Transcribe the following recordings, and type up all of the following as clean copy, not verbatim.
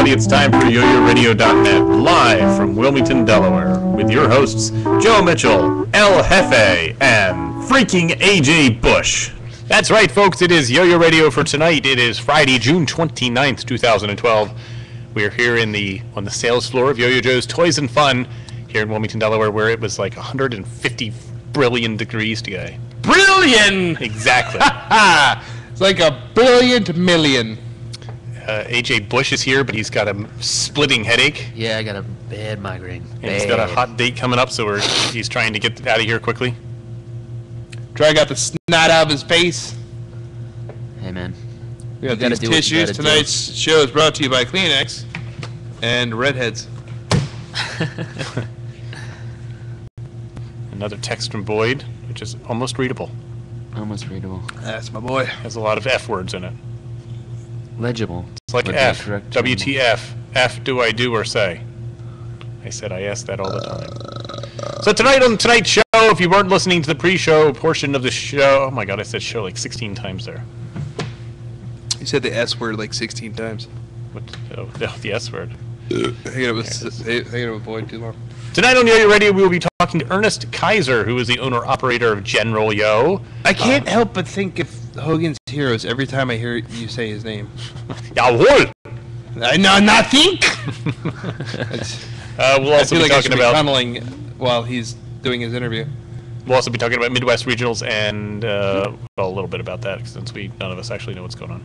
everybody. It's time for YoYoRadio.net, live from Wilmington, Delaware, with your hosts, Joe Mitchell, El Jefe, and freaking AJ Bush. That's right, folks. It is YoYo Radio for tonight. It is Friday, June 29th, 2012. We are here on the sales floor of Yo-Yo Joe's Toys and Fun here in Wilmington, Delaware, where it was like 150 brillion degrees today. Brillion! Exactly. It's like a billion to million. AJ Bush is here, but he's got a splitting headache. Yeah, I got a bad migraine. And he's got a hot date coming up, so he's trying to get out of here quickly. Dry got the snot out of his face. Hey, man. We got these tissues. Tonight's show is brought to you by Kleenex and Redheads. Another text from Boyd, which is almost readable. Almost readable. That's my boy. Has a lot of F words in it. Legible. It's like F. WTF. F do I do or say? I said I ask that all the time. So tonight on tonight's show, if you weren't listening to the pre-show portion of the show, oh my god, I said show like 16 times there. You said the S word like 16 times. What? Oh, the S word. Hanging up with Boyd too long. Tonight on YoYo Radio, we will be talking to Ernest Kaiser, who is the owner-operator of General Yo. I can't help but think of Hogan's Heroes every time I hear you say his name. Jawohl! I know nothing! We'll also be talking about tunneling while he's doing his interview. We'll also be talking about Midwest Regionals and well, a little bit about that, since none of us actually know what's going on.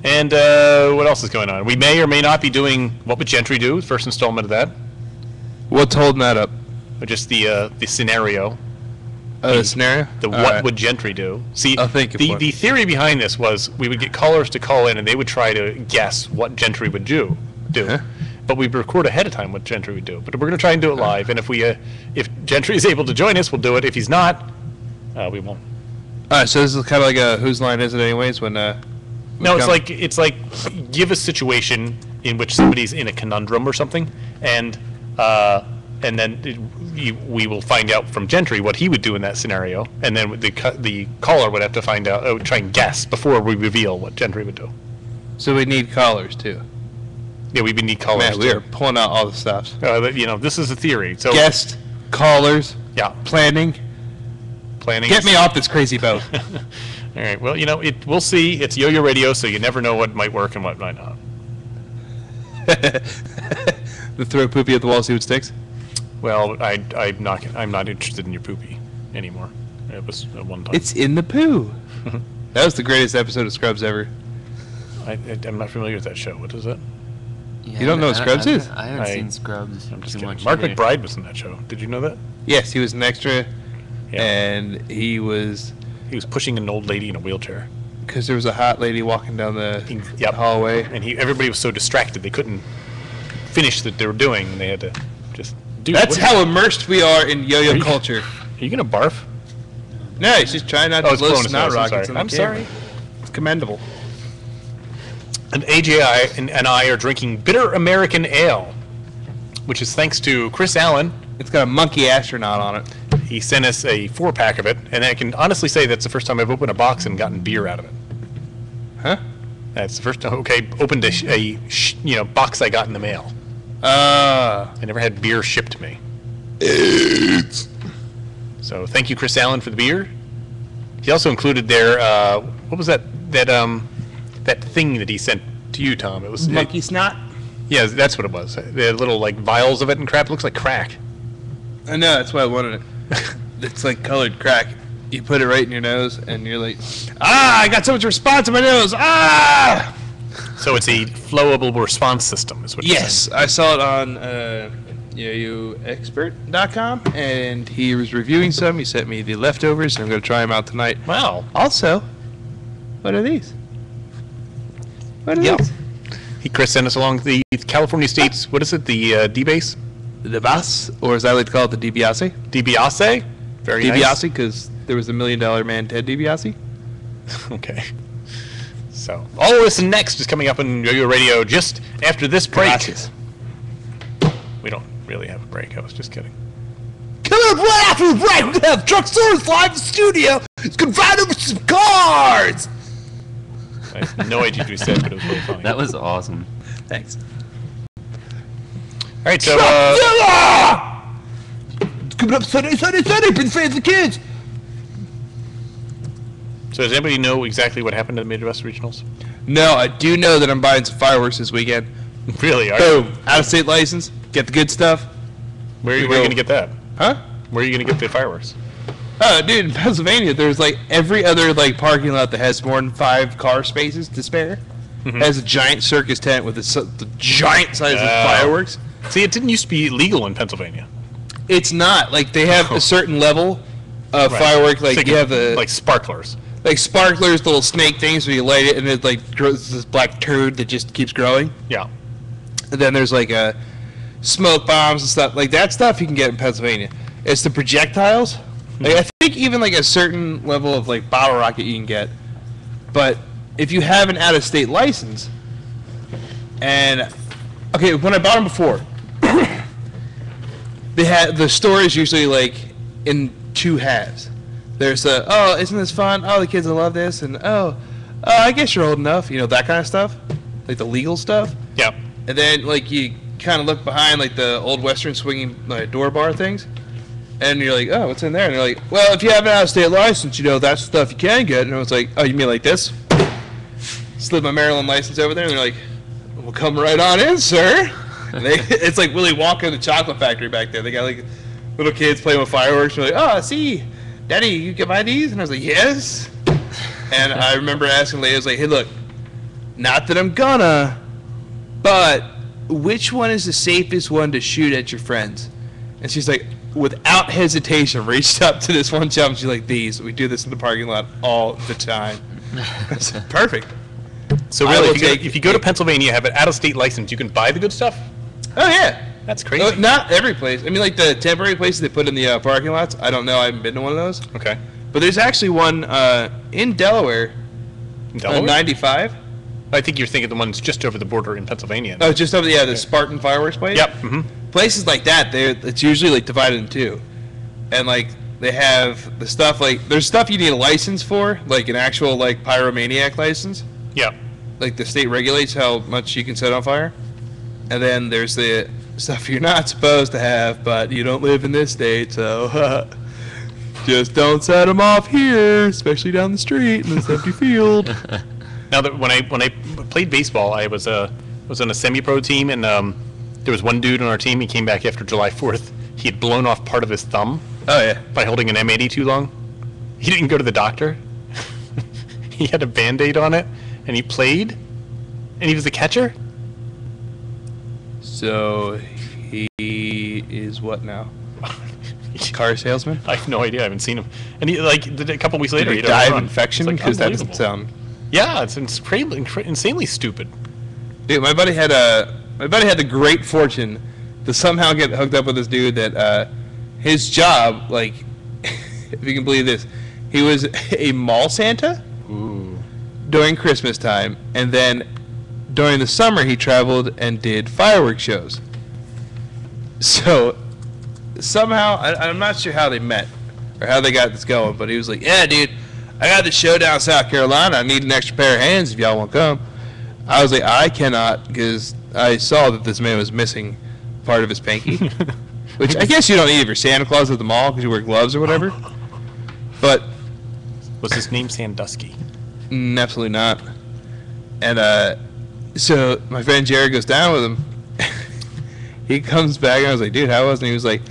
And what else is going on? We may or may not be doing What Would Gentry Do, first installment of that. What's holding that up? Or just the scenario. The scenario? What would Gentry do? See, the theory behind this was we would get callers to call in and they would try to guess what Gentry would do. Huh? But we'd record ahead of time what Gentry would do. But we're going to try and do it live. And if Gentry is able to join us, we'll do it. If he's not, we won't. All right, so this is kind of like a whose line is it anyways? When no, it's like give a situation in which somebody's in a conundrum or something, and then we will find out from Gentry what he would do in that scenario, and then the caller would have to find out, try and guess before we reveal what Gentry would do. So we need callers too. Yeah, we need callers. Man, we are pulling out all the stuff. This is a theory. So guest, callers, yeah, planning. Get me off this crazy boat. All right. Well, we'll see. It's YoYo Radio, so you never know what might work and what might not. The throw poopy at the wall, see what sticks. Well, I'm not interested in your poopy anymore. It was at one time. It's in the poo. That was the greatest episode of Scrubs ever. I'm not familiar with that show. What is it? Yeah, you don't know what Scrubs is? I haven't seen Scrubs. I'm just kidding. Mark McBride was in that show. Did you know that? Yes, he was an extra, yeah. And he was pushing an old lady in a wheelchair. Because there was a hot lady walking down the hallway. And everybody was so distracted they couldn't finish what they were doing, and they had to just do it. That's how immersed we are in yo-yo culture. Are you going to barf? No, he's just trying not to blow snot rockets. I'm sorry. It's commendable. And AJ and I are drinking Bitter American Ale, which is thanks to Chris Allen. It's got a monkey astronaut on it. He sent us a 4-pack of it, and I can honestly say that's the first time I've opened a box and gotten beer out of it. Huh? That's the first time. Okay, opened a box I got in the mail. I never had beer shipped to me. So thank you, Chris Allen, for the beer. He also included their what was that thing that he sent to you, Tom? It was monkey snot. Yeah, that's what it was. The little vials of it and crap. It looks like crack. I know, that's why I wanted it. It's like colored crack. You put it right in your nose, and you're like, I got so much response in my nose. So it's a flowable response system, is what you're saying. Yes, I saw it on YoYoExpert.com, and he was reviewing some. He sent me the leftovers, and I'm going to try them out tonight. Wow. Also, what are these? What are these? Chris sent us along the California State's, what is it, the D-Base? The DeBase, or as I like to call it, the DiBiase. DiBiase? Very nice. DiBiase, because there was the $1 Million Man, Ted DiBiase. Okay. So, all of this and next is coming up on YoYo Radio just after this break. Gracias. We don't really have a break. I was just kidding. Coming up right after the break, we're going to have Trucksaurus live in the studio. He's going to ride over some cars. I have no idea what you said, but it was really funny. That was awesome. Thanks. All right, so It's coming up Sunday. Been fans the kids. so does anybody know exactly what happened to the Midwest Regionals? No, I do know that I'm buying some fireworks this weekend. Really? Boom. Out-of-state license. Get the good stuff. Where are you going to get that? Huh? Where are you going to get the fireworks? Oh, dude, in Pennsylvania, there's like every other like parking lot that has more than 5 car spaces to spare has a giant circus tent with the giant size of fireworks. See, it didn't used to be legal in Pennsylvania. It's not. Like, they have a certain level of Right. fireworks. Like, So you have the... like sparklers. Like sparklers, the little snake things where you light it and it like grows this black turd that just keeps growing. Yeah. And then there's like smoke bombs and stuff. Like that stuff you can get in Pennsylvania. It's the projectiles. Like, I think even like a certain level of like bottle rocket you can get. But if you have an out-of-state license, and okay, when I bought them before, they had the store is usually like in 2 halves. There's oh, isn't this fun? Oh, the kids will love this, and oh, I guess you're old enough, you know, that kind of stuff, like the legal stuff. Yeah. And then like you kind of look behind like the old Western swinging like door bar things, and you're like, oh, what's in there? And they're like, well, if you have an out-of-state license, you know, that's stuff you can get. And I was like, oh, you mean like this? Slid my Maryland license over there, and they're like, well, come right on in, sir. And it's like Willy Wonka in the chocolate factory back there. They got like little kids playing with fireworks. And they're like, oh, see, Daddy, you can buy these? And I was like, yes. And I remember asking Leia, I was like, hey, look, not that I'm gonna, but which one is the safest one to shoot at your friends? And she's like, without hesitation, reached up to this one chum. She's like, these. We do this in the parking lot all the time. I said, perfect. So I really, will if you go to Pennsylvania, have an out-of-state license, you can buy the good stuff? Oh, yeah. That's crazy. Not every place. I mean, like the temporary places they put in the parking lots. I don't know. I haven't been to one of those. Okay. But there's actually one in Delaware. In Delaware? 95. I think you're thinking the ones just over the border in Pennsylvania. Oh, just over the Spartan fireworks place. Yep. Mm-hmm. Places like that, it's usually like divided in 2, and like they have the stuff like there's stuff you need a license for, like an actual like pyromaniac license. Yeah. Like the state regulates how much you can set on fire, and then there's the stuff you're not supposed to have, but you don't live in this state, so just don't set them off here, especially down the street in this empty field. Now that when I played baseball, I was on a semi-pro team, and there was one dude on our team. He came back after July 4th. He had blown off part of his thumb. Oh yeah. By holding an M80 too long. He didn't go to the doctor. He had a Band-Aid on it, and he played, and he was a catcher. So he is what now? Car salesman? I have no idea. I haven't seen him. And he a couple weeks later, Did he he die of run. infection? It's, like, Because that doesn't unbelievable. sound. Yeah, it's insanely stupid. Dude, my buddy had the great fortune to somehow get hooked up with this dude that his job, like, if you can believe this, he was a mall Santa during Christmas time, and then during the summer he traveled and did fireworks shows. So somehow, I'm not sure how they met or how they got this going, but he was like, yeah, dude, I got this show down South Carolina. I need an extra pair of hands if y'all want to come. I was like, I cannot, because I saw that this man was missing part of his pinky, which I guess you don't need if you're Santa Claus at the mall because you wear gloves or whatever. But Was his name Sandusky? absolutely not. And so my friend Jared goes down with him. He comes back and I was like, dude, how was it? And he was like,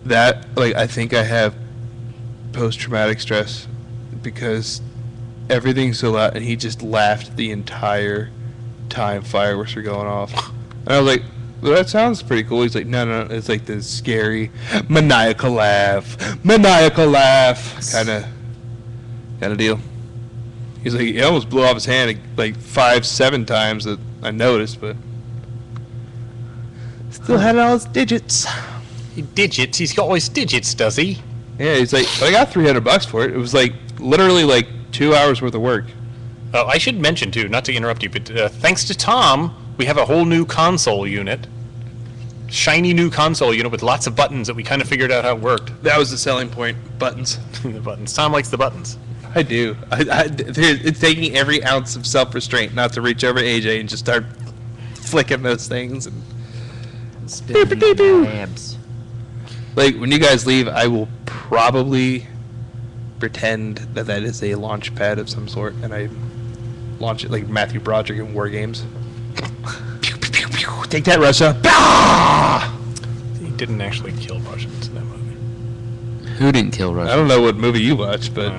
I think I have post-traumatic stress because everything's so loud. And he just laughed the entire time fireworks were going off. And I was like, well, that sounds pretty cool. He's like, no, it's like this scary maniacal laugh kind of deal. He's like, he almost blew off his hand like 5-7 times that I noticed, but still had all his digits. Digits? He's got all his digits, does he? Yeah, he's like, I got $300 for it. It was like literally like 2 hours worth of work. Oh, I should mention too, not to interrupt you, but thanks to Tom, we have a whole new console unit. Shiny new console unit with lots of buttons that we kind of figured out how it worked. That was the selling point. Buttons. The buttons. Tom likes the buttons. I do. It's taking every ounce of self-restraint not to reach over to AJ and just start flicking those things. And Spinning abs. like when you guys leave, I will probably pretend that is a launch pad of some sort, and I launch it like Matthew Broderick in War Games. Pew, pew, pew, pew. Take that, Russia! Bah! He didn't actually kill Russians in that movie. Who didn't kill Russia? I don't know what movie you watched, but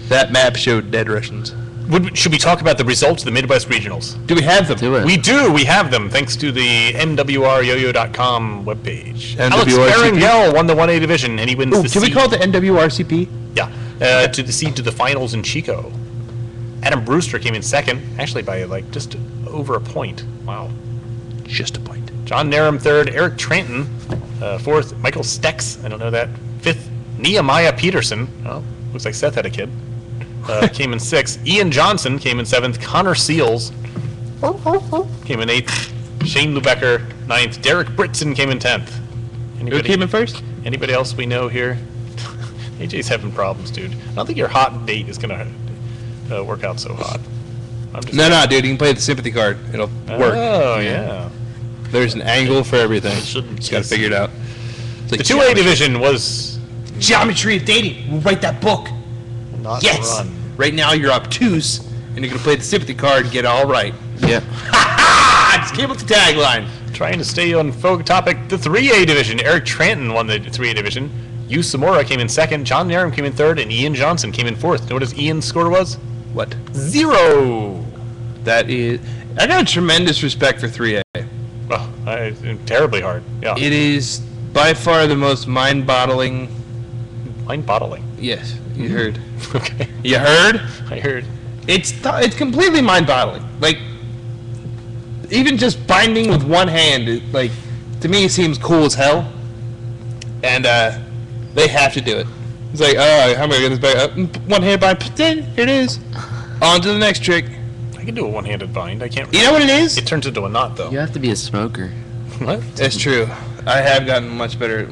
that map showed dead Russians. Should we talk about the results of the Midwest Regionals? Do we have them? Do it. We do. We have them, thanks to the MWRYoYo.com webpage. Alex MWRCP? Berenguel won the 1A division, and he wins Ooh, the can we seed. call it the NWRCP? Yeah, to the seed to the finals in Chico. Adam Brewster came in second, actually by like just over a point. Wow. Just a point. John Narum third, Eric Tranton fourth, Michael Stex, I don't know that, fifth, Nehemiah Peterson, oh, looks like Seth had a kid, came in sixth, Ian Johnson came in seventh, Connor Seals came in eighth, Shane Lubecker ninth, Derek Britson came in 10th. Who came in first? Anybody else we know here? AJ's having problems, dude. I don't think your hot date is going to work out so hot. I'm just No, dude, you can play the sympathy card. It'll work. Oh, yeah. There's an angle for everything. Shouldn't Just gotta kiss. figure it out. It's like The 2A division was Geometry of dating. We'll write that book. not Yes. run. Right now you're obtuse, and you're gonna play the sympathy card and get it all right. Yeah. I just came up with the tagline. Trying to stay on topic, the 3A division. Eric Tranton won the 3A division. Yu Samora came in second. John Narum came in third, and Ian Johnson came in fourth. Know what his Ian's score was? What? 0. That is. I got a tremendous respect for 3A. Oh, terribly hard. Yeah. It is by far the most mind-boggling. Mind bottling. Yes, you heard. Okay. You heard? I heard. It's completely mind-boggling. Like, even just binding with one hand, like, to me, seems cool as hell. And they have to do it. It's like, oh, how am I gonna get this back? One hand bind. Here it is. On to the next trick. I can do a one-handed bind. I can't. You know what it is? It turns into a knot, though. You have to be a smoker. What? That's true. I have gotten much better.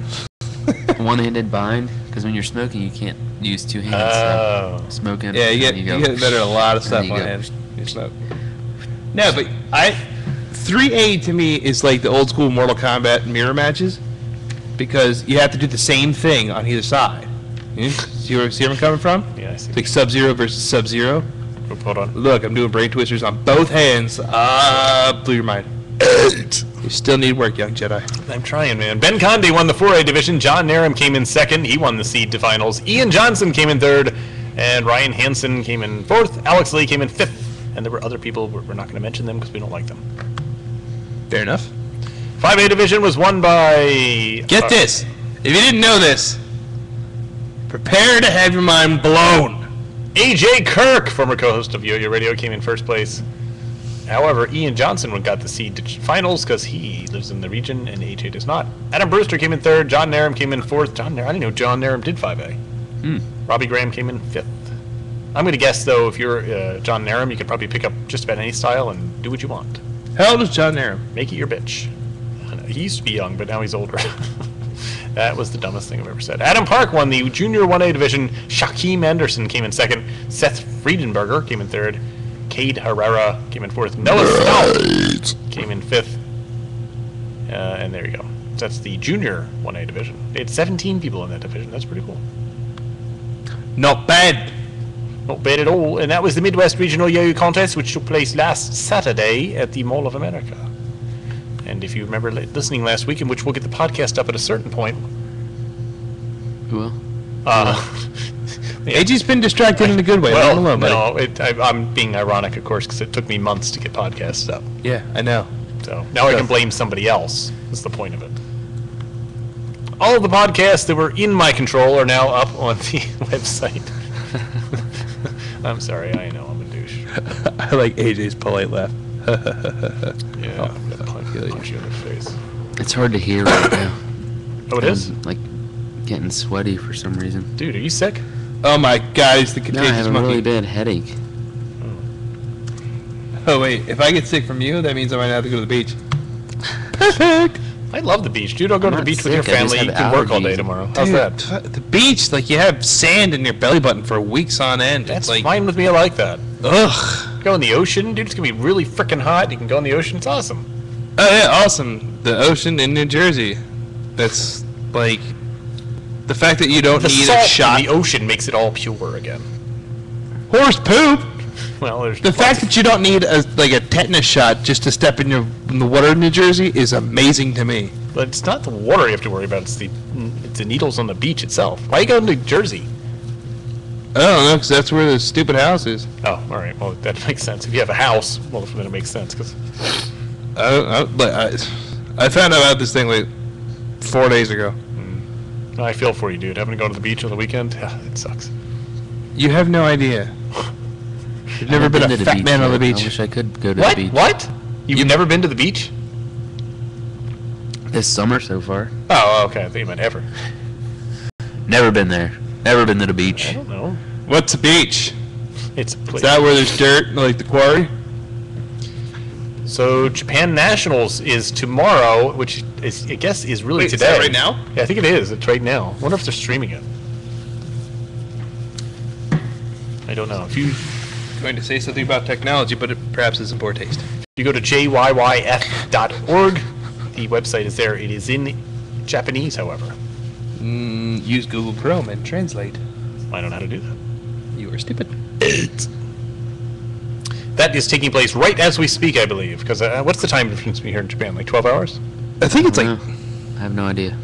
One-handed bind, because when you're smoking, you can't use two hands. Oh. So smoking. Yeah, you and get go, better at a lot of and stuff then you on go. hand. You smoke. No, but 3A to me is like the old school Mortal Kombat mirror matches, because you have to do the same thing on either side. See where I'm coming from? Yeah, I see. It's like Sub-Zero versus Sub-Zero. Oh, hold on. Look, I'm doing brain twisters on both hands. Blew your mind. You still need work, young Jedi. I'm trying, man. Ben Conde won the 4A division. John Narum came in second. He won the seed to finals. Ian Johnson came in third. And Ryan Hansen came in fourth. Alex Lee came in fifth. And there were other people. We're not going to mention them because we don't like them. Fair enough. 5A division was won by... Get this. If you didn't know this, prepare to have your mind blown. AJ Kirk, former co-host of YoYo Radio, came in first place. However, Ian Johnson got the seed to finals because he lives in the region and AJ does not. Adam Brewster came in third. John Narum came in fourth. I didn't know John Narum did 5A. Robbie Graham came in fifth. I'm going to guess, though, if you're John Narum, you could probably pick up just about any style and do what you want. How old is John Narum? Make it your bitch. I know, he used to be young, but now he's older. That was the dumbest thing I've ever said. Adam Park won the Junior 1A division. Shaquem Anderson came in second. Seth Friedenberger came in third. Cade Herrera came in fourth. Noah Stout came in fifth. And there you go. So that's the Junior 1A division. They had 17 people in that division. That's pretty cool. Not bad. Not bad at all. And that was the Midwest Regional Yo-Yo Contest, which took place last Saturday at the Mall of America. And if you remember listening last week, in which we'll get the podcast up at a certain point. Who will? AG's been distracted in a good way. Leave him alone, buddy. no, I'm being ironic, of course, because it took me months to get podcasts up. Yeah, I know. So now I can blame somebody else. That's the point of it. All of the podcasts that were in my control are now up on the website. I'm sorry, I know I'm a douche. I like AJ's polite laugh. Yeah, I'm gonna punch you in the face. It's hard to hear right now. Oh, it is? I'm, like, getting sweaty for some reason. Dude, are you sick? Oh my God, he's the No, I contagious have a monkey. really bad headache. Oh wait, if I get sick from you, that means I might have to go to the beach. Perfect. I love the beach, dude. I'll go I'm to the not beach with your sick, I just family. You have can work all day allergies. tomorrow. How's Dude, that? The beach, like you have sand in your belly button for weeks on end. That's It's like, fine with me. I like that. ugh. Go in the ocean, dude. It's gonna be really freaking hot. You can go in the ocean. It's awesome. Oh yeah, awesome. The ocean in New Jersey. That's like the fact that you don't The need salt a shot. in the ocean makes it all pure again. Horse poop. Well, there's The fact that you don't need a tetanus shot just to step in the water in New Jersey is amazing to me. but it's not the water you have to worry about. It's the needles on the beach itself. Why you going to Jersey? I don't know, because that's where the stupid house is. Oh, all right. Well, that makes sense. If you have a house, well, then it makes sense. Cause I found out about this thing like 4 days ago. I feel for you, dude. Having to go to the beach on the weekend, yeah, it sucks. You have no idea. You've never been a fat man on the beach. I wish I could go to What? the beach. What? You've never been to the beach? This summer so far. Oh, okay. I think you meant ever. Never been there. Never been to the I beach. don't know. What's a beach? It's a place. Is that where there's dirt, like the quarry? So Japan Nationals is tomorrow, which is, I guess is really Wait, is today. that right now? Yeah, I think it is. It's right now. I wonder if they're streaming it. I don't know. If you Going to say something about technology, but it perhaps is in poor taste. go to jyyf.org, the website is there. It is in Japanese, however. Use Google Chrome and translate. I don't know how to do that. You are stupid. That is taking place right as we speak, I believe. Because what's the time difference here in Japan? Like 12 hours? I think it's like I have no idea.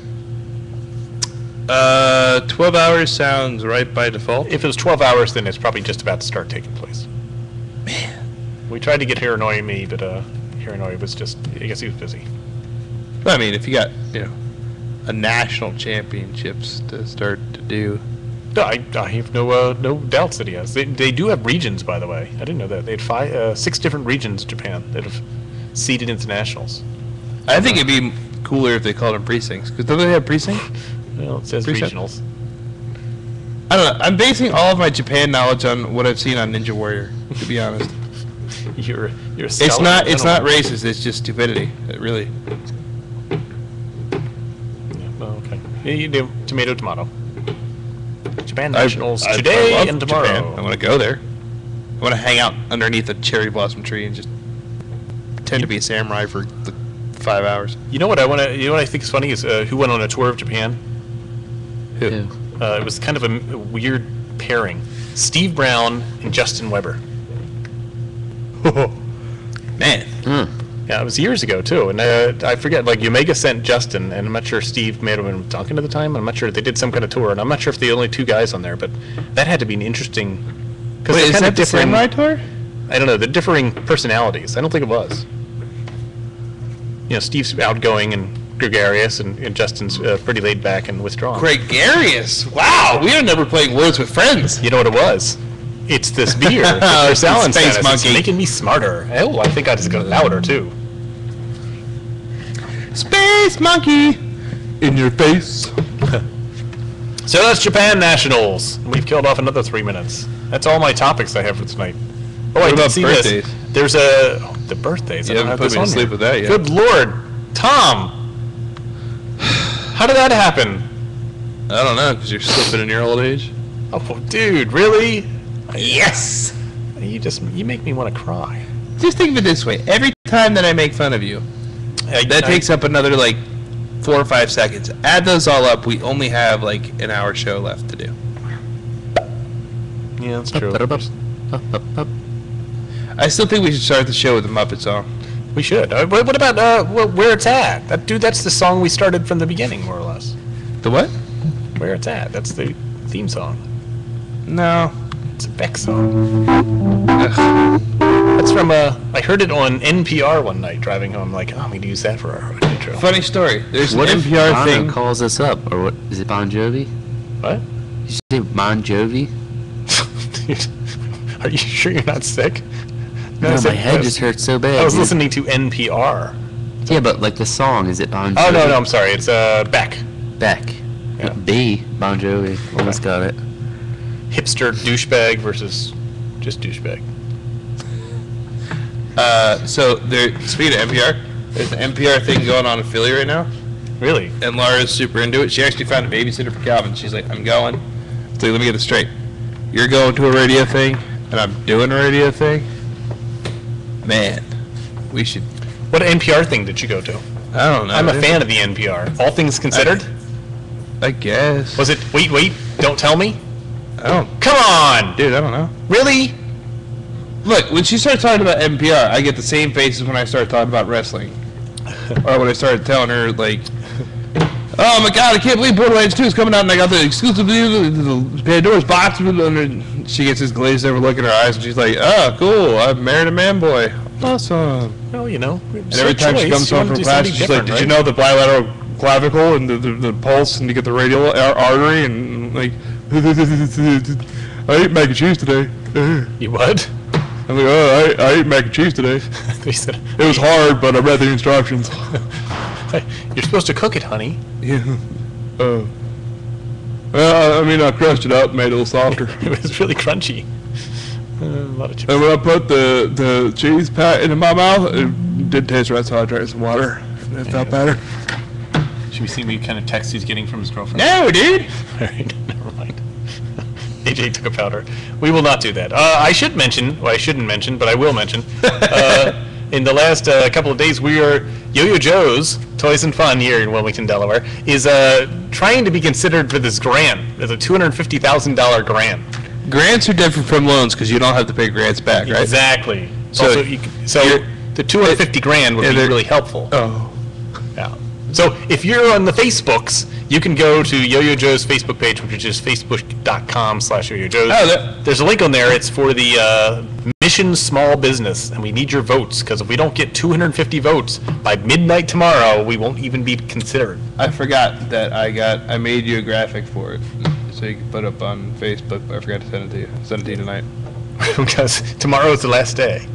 12 hours sounds right by default. If it was 12 hours, then it's probably just about to start taking place. Man. We tried to get Hiranoi me, but Hiranoi was just, I guess he was busy. I mean, if you got, a national championships to start to do. No, I have no doubts that he has. They do have regions, by the way. I didn't know that. They had 6 different regions in Japan that have seeded into nationals. I think it'd be cooler if they called them precincts. Because don't they have precincts? Well, it says Precinct. regionals. I don't know. I'm basing all of my Japan knowledge on what I've seen on Ninja Warrior, to be honest. You're a It's scholar. not I racist, it's just stupidity. It really. don't know. Oh, okay. Yeah, you do. Tomato. Japan Nationals today I love and tomorrow. Japan. I want to go there. I want to hang out underneath a cherry blossom tree and just pretend to be a samurai for 5 hours. You know what I think is funny is who went on a tour of Japan? Who? It was kind of a weird pairing. Steve Brown and Justin Weber. Man. Yeah, it was years ago too, and I forget. Like Omega sent Justin, and I'm not sure Steve may have been Duncan at the time. I'm not sure they did some kind of tour, and I'm not sure if the only 2 guys on there, but that had to be an interesting. Because Wait, is that the samurai tour? I don't know. The differing personalities. I don't think it was. Steve's outgoing and gregarious, and Justin's pretty laid back and withdrawn. Gregarious. Wow, we are never playing Words with Friends. You know what it was? It's this beer. Oh, It's Alan Space It's Monkey. making me smarter. Oh, I think I just got louder too. Space Monkey in your face. So that's Japan Nationals. We've killed off another 3 minutes. That's all my topics I have for tonight. Oh, I What did about see birthdays? this. There's the birthdays. You I don't haven't have put this me to on sleep here. with that yet. Good Lord, Tom. How did that happen? I don't know, because you're slipping in your old age. Oh, dude, really? Yes. You make me want to cry. Just think of it this way. Every time that I make fun of you, that takes up another, 4 or 5 seconds. Add those all up, we only have, an hour show left to do. Yeah, that's true. I still think we should start the show with the Muppet song. We should. What about Where It's At? That's the song we started from the beginning, more or less. The what? Where It's At. That's the theme song. No. It's a Beck song. Ugh. That's from, I heard it on NPR one night driving home. Like, oh, we'd use that for our intro. Funny story. There's What an if NPR Bono thing. calls us up, or what? Is it Bon Jovi? What? Did you say Bon Jovi? Are you sure you're not sick? No, I said- my head just hurts so bad. I was dude. listening to NPR. Yeah, but the song, is it Bon Jovi? Oh, no, I'm sorry. It's Beck. Beck. Yeah. B. Bon Jovi. Almost got it. Hipster douchebag versus just douchebag. So, speaking of NPR, there's an NPR thing going on in Philly right now. Really? And Laura's super into it. She actually found a babysitter for Calvin. She's like, I'm going. So let me get this straight. You're going to a radio thing, and I'm doing a radio thing. Man, we should What NPR thing did you go to? I don't know. I'm a fan of the NPR. All things considered? I guess. Was it, wait, don't tell me? I don't. Come on! Dude, I don't know. Really? Look, when she started talking about NPR, I get the same faces when I start talking about wrestling. Or when I started telling her, like, oh my god, I can't believe Borderlands 2 is coming out and I got the exclusive the Pandora's box. And she gets this glazed over look in her eyes and she's like, oh, cool, I've married a man boy. Awesome. Well, you know. And every time she comes home from class, she's like, did you know the bilateral clavicle and the pulse and you get the radial artery and like, I ate mac and cheese today. You what? I'm like, oh, I ate mac and cheese today. It was hard, but I read the instructions. You're supposed to cook it, honey. Yeah. Well, I mean, I crushed it up, made it a little softer. It was really crunchy. A lot of chips. And when I put the cheese pat into my mouth, it didn't taste right, so I drank some water. It felt better. Should we see what kind of text he's getting from his girlfriend? No, dude. All right, never mind. AJ took a powder. We will not do that. I should mention, well, I shouldn't mention, but I will mention, in the last couple of days, we are, YoYo Joe's Toys and Fun here in Wilmington, Delaware, is trying to be considered for this grant. It's a $250,000 grant. Grants are different from loans because you don't have to pay grants back, right? Exactly. So So the 250 grand would be really helpful. Oh. Yeah. So if you're on the Facebooks, you can go to YoYo Joe's Facebook page, which is facebook.com/YoYo Joe's. Oh, there's a link on there. It's for the Mission Small Business, and we need your votes, because if we don't get 250 votes by midnight tomorrow, we won't even be considered. I forgot that I made you a graphic for it, so you can put it up on Facebook, but I forgot to send it to you. Send it to you tonight. Because tomorrow is the last day.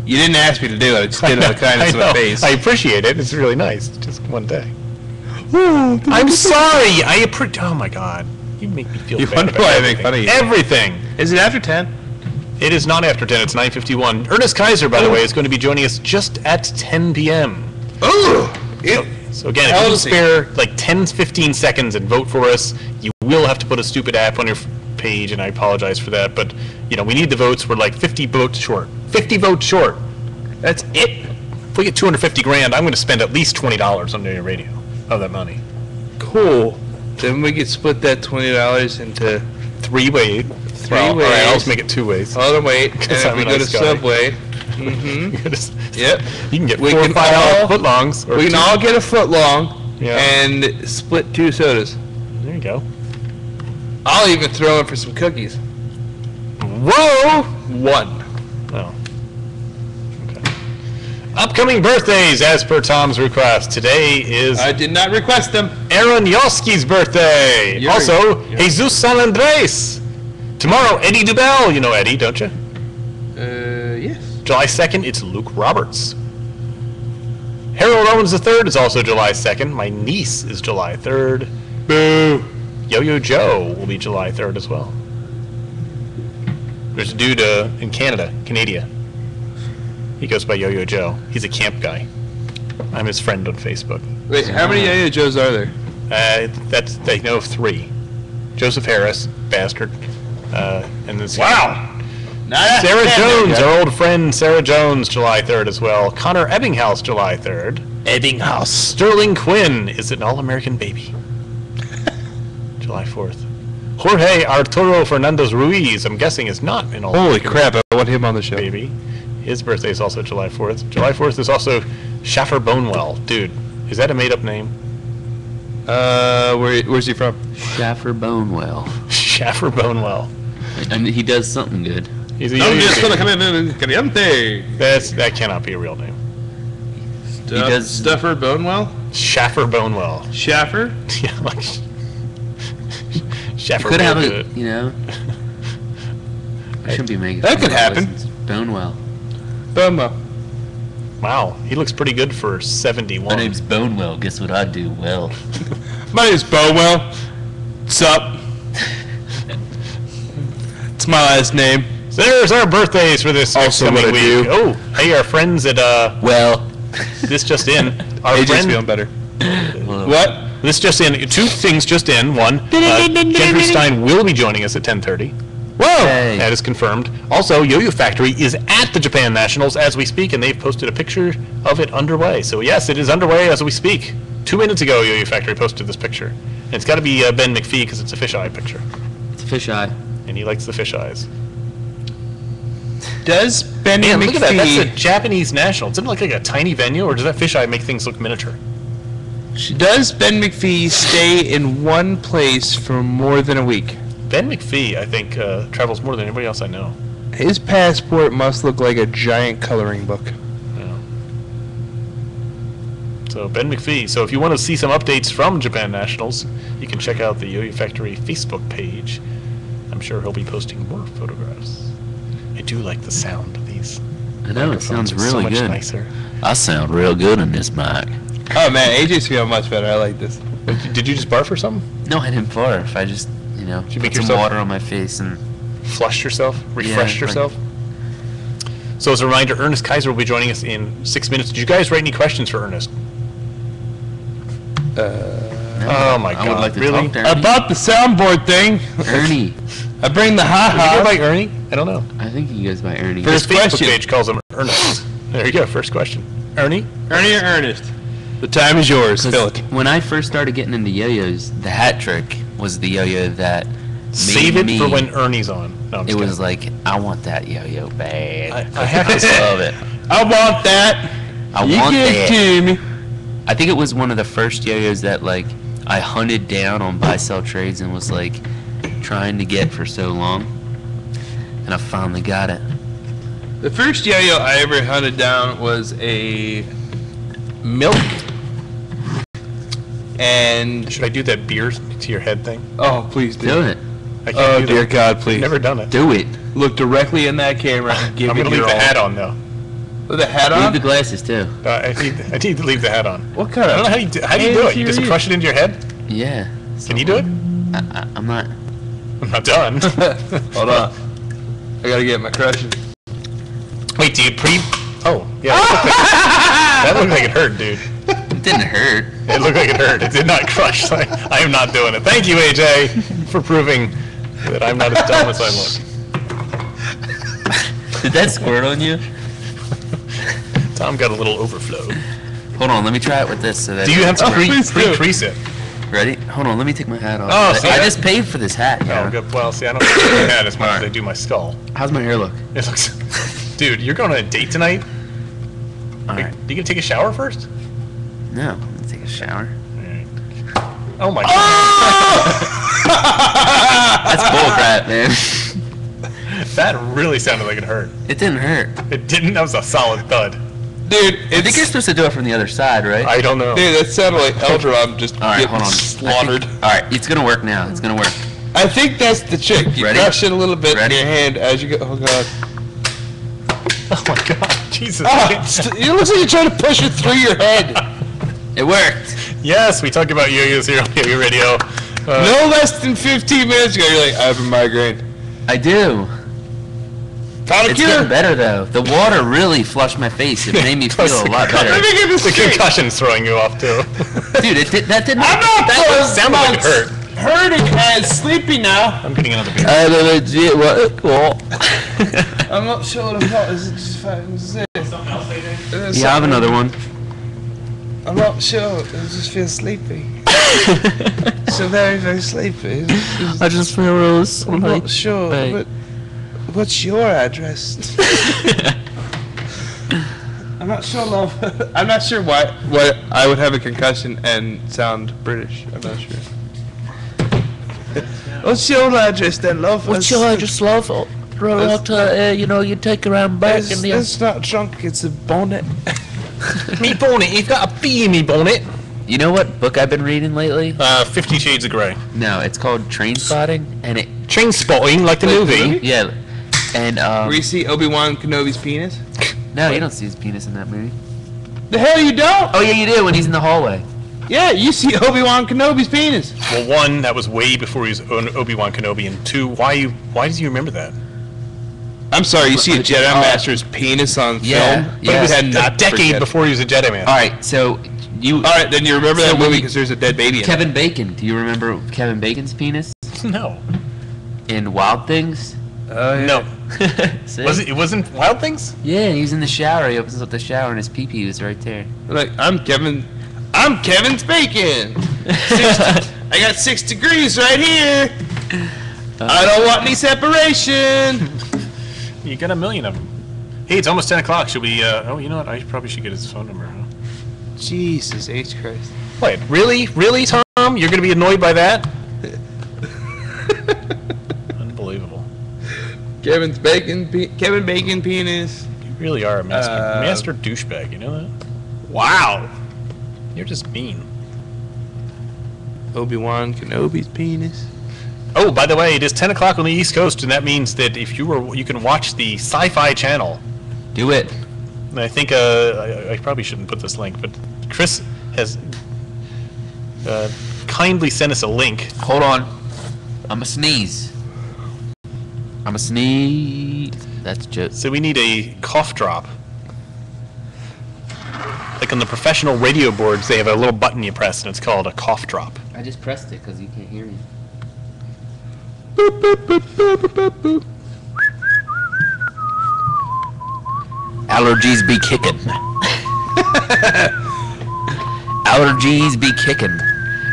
You didn't ask me to do it. I just did it out of kindness of my face. I appreciate it. It's really nice. Just one day. I'm sorry. Oh my God. You make me feel bad. You wonder why I make fun of you. Everything. Is it after 10? It is not after 10. It's 9:51. Ernest Kaiser, by the way, is going to be joining us just at 10 p.m. Oh! So again, if you can spare like 10, 15 seconds and vote for us, you will have to put a stupid app on your page, and I apologize for that. But, you know, we need the votes. We're like 50 votes short. 50 votes short. That's it. If we get 250 grand, I'm going to spend at least $20 on YoYo Radio of that money. Cool. Then we could split that $20 into 3 ways. All right, I'll just make it 2 ways. Hold on, wait. And if we go to Subway. Mm-hmm. Yep. You can get 4 or 5 footlongs. We can all get a footlong and split 2 sodas. There you go. I'll even throw in for some cookies. Whoa! 1. Oh. Okay. Upcoming birthdays, as per Tom's request. Today is... I did not request them. Aaron Yoski's birthday. Also, Jesus San Andres. Tomorrow, Eddie Dubell. You know Eddie, don't you? Yes. July 2nd, it's Luke Roberts. Harold Owens III is also July 2nd. My niece is July 3rd. Boo. YoYo Joe will be July 3rd as well. There's a dude in Canada. He goes by YoYo Joe. He's a camp guy. I'm his friend on Facebook. Wait, how many YoYo Joes are there? They know of 3. Joseph Harris, bastard. And then Sarah Jones, our old friend Sarah Jones, July 3rd as well. Connor Ebbinghaus, July 3rd. Ebbinghaus. Sterling Quinn is an all-American baby. July 4th. Jorge Arturo Fernandez Ruiz, I'm guessing, is not an all-American crap, I want him on the show. baby. His birthday is also July 4th. July 4th is also Schaffer Bonewell. Dude, is that a made-up name? Where's he from? Schaffer Bonewell. Schaffer Bonewell. I mean, he does something good. He's a I'm just young gonna come in and caliente. That cannot be a real name. He does Stuffer Bonewell? Schaffer Bonewell. Schaffer? Yeah, like Schaffer. Could have it, you know. I shouldn't be making. That could happen. Bonewell. Bonewell. Wow, he looks pretty good for 71. My name's Bonewell. Guess what I do? Well. My name's Bonewell. Sup? It's my last name. So there's our birthdays for this coming week. do. Oh, hey, our friends at Well. this just in. Our AJ's friend, feeling better. What? This just in. 2 things just in. 1, Kendra Stein will be joining us at 10:30. Whoa! Hey. That is confirmed. Also, Yo-Yo Factory is at the Japan Nationals as we speak, and they've posted a picture of it underway. So yes, it is underway as we speak. 2 minutes ago, Yo-Yo Factory posted this picture. And it's got to be Ben McPhee because it's a fisheye picture. It's a fisheye. And he likes the fisheyes. Does Ben Man, McPhee... look at that. That's a Japanese national. Doesn't it look like a tiny venue, or does that fisheye make things look miniature? Does Ben McPhee stay in one place for more than a week? Ben McPhee, I think, travels more than anybody else I know. His passport must look like a giant coloring book. Yeah. So Ben McPhee. So if you want to see some updates from Japan Nationals, you can check out the Yo-Yo Factory Facebook page. I'm sure he'll be posting more photographs. I do like the sound of these. I know, it sounds It's so really much good. nicer. I sound real good in this mic. Oh man, AJ's feeling much better. I like this. Did you just barf or something? No, I didn't barf. I just, Did you make put some yourself- water on my face and... Flushed yourself? Refreshed Yeah, yourself? So as a reminder, Ernest Kaiser will be joining us in 6 minutes. Did you guys write any questions for Ernest? Oh my God! I would like to really? talk to Ernie. About the soundboard thing. Ernie. I bring the Did you go ha-ha. by Ernie? I don't know. I think he goes by Ernie. His First Facebook question. page calls him Ernest. There you go. First question. Ernie? Ernie or Ernest? The time is yours. Fill it. When I first started getting into yo-yos, the hat trick was the yo-yo that Save made it me, for when Ernie's on. No, I'm it just was like, I want that yo-yo bad. I have to I say, love it. I want that. I You want give that. it to me. I think it was one of the first yo-yos that like I hunted down on buy-sell trades and was like trying to get for so long, and I finally got it. The first yo-yo I ever hunted down was a milk. And should I do that beer to your head thing? oh, please do. Do it. I can't Oh do dear that. God, I've please. never done it. Do it. Look directly in that camera and give I'm it going to your leave the all. hat on, though. With the hat Leave on? the glasses too. I need to leave the hat on. What kind I don't of... know how you do, how do you do it. You just crush it into your head? Yeah. Can you do it? I'm not. I'm not done. Hold on. I gotta get my crushing. Wait, do you pre... Oh, yeah. That looked like it hurt, dude. It didn't hurt. It looked like it hurt. It did not crush. I am not doing it. Thank you, AJ, for proving that I'm not as dumb as I look. Did that squirt on you? Tom got a little overflow. Hold on, let me try it with this. So that Do you have to please do. pre-crease it? Ready? Hold on, let me take my hat off. Oh, see, I that- just paid for this hat. Oh, Yeah. good. Well, see, I don't do my head as much as I do my skull. How's my hair look? It looks... Dude, you're going on a date tonight? All right. You gonna take a shower first? No, let me take a shower. Oh my god. That's bullcrap, man. That really sounded like it hurt. It didn't hurt. It didn't. That was a solid thud. Dude, I think you're supposed to do it from the other side, right? I don't know. Dude, that sounded like Eldron just All right, getting hold on. slaughtered. All right, it's gonna work now. It's gonna work. I think that's the trick. You Ready? crush it a little bit Ready? in your hand as you go. Oh god. Oh my god. Jesus. It looks like you're trying to push it through your head. It worked. Yes, we talked about yo-yos here on YoYo Radio. No less than 15 minutes ago, you're like, I have a migraine. I do. Found a It's cure. getting better though. The water really flushed my face. It made me feel a lot Let better. me get this The straight. concussion's throwing you off too. Dude, that didn't. I'm not That sounded like it hurt. hurting and sleepy now. I'm getting another beer. I legit what? Cool. I'm not sure what about. Is it just fucking zip? You have another one. I'm not sure. I just feel sleepy. So very, very sleepy. I just feel real I'm not sure. Hey. But what's your address? I'm not sure, love. I'm not sure why I would have a concussion and sound British. I'm not sure. What's your address then, love? What's your address, love? Roll out, you take around back in the... It's not drunk, it's a bonnet. Me bonnet. You've got a bee in me bonnet. You know what book I've been reading lately? 50 Shades of Grey. No, it's called Train Spotting, and it Train Spotting, like the movie. yeah, and Where you see Obi-Wan Kenobi's penis? no, you don't see his penis in that movie. The hell you don't? Oh yeah, you do when he's in the hallway. Yeah, you see Obi-Wan Kenobi's penis. Well, one, that was way before he was Obi-Wan Kenobi, and two, why do you remember that? I'm sorry, you see a Jedi Master's penis on Yeah, film? But it was Had a not decade forget. before he was a Jedi man. All right, so you. All right, then you remember So that when movie you- because there's a dead baby in it. Kevin Bacon. Do you remember Kevin Bacon's penis No. in Wild Things? Oh, yeah. No. See? Was it? It wasn't Wild Things? Yeah, he was in the shower. He opens up the shower and his pee-pee was right there. Like, I'm Kevin's bacon. I got 6 degrees right here. I don't want any separation. You got a million of them. Hey, it's almost 10 o'clock. Should we, oh, you know what? I probably should get his phone number, huh? Jesus H. Christ. Wait, really? Really, Tom? You're going to be annoyed by that? Unbelievable. Kevin Bacon penis. You really are a master douchebag, you know that? Wow. You're just mean. Obi-Wan Kenobi's penis. Oh, by the way, it is 10 o'clock on the East Coast, and that means that if you can watch the Sci-Fi Channel. Do it. And I think I probably shouldn't put this link, but Chris has kindly sent us a link. Hold on. I'm a sneeze. That's just. So we need a cough drop. Like on the professional radio boards, they have a little button you press, and it's called a cough drop. I just pressed it because you can't hear me. Boop, boop, boop, boop, boop, boop, boop. Allergies be kicking. Allergies be kicking.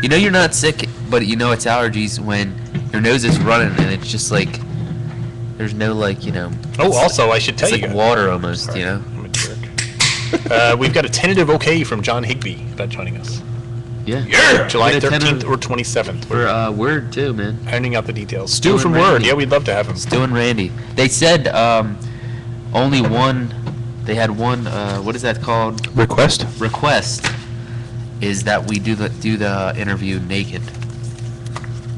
You know you're not sick, but you know it's allergies when your nose is running and it's just like there's no like, you know. Oh, also, I should tell it's you. like water almost, Sorry, you know. I'm a jerk. We've got a tentative okay from John Higbee about joining us. Yeah. July Get a 13th tentative or 27th. For Word too, man. Ironing out the details. Stu Stu from and Word. Randy. Yeah, we'd love to have him. Stu and Randy. They said only one. They had one. What is that called? Request? Request is that we do the interview naked.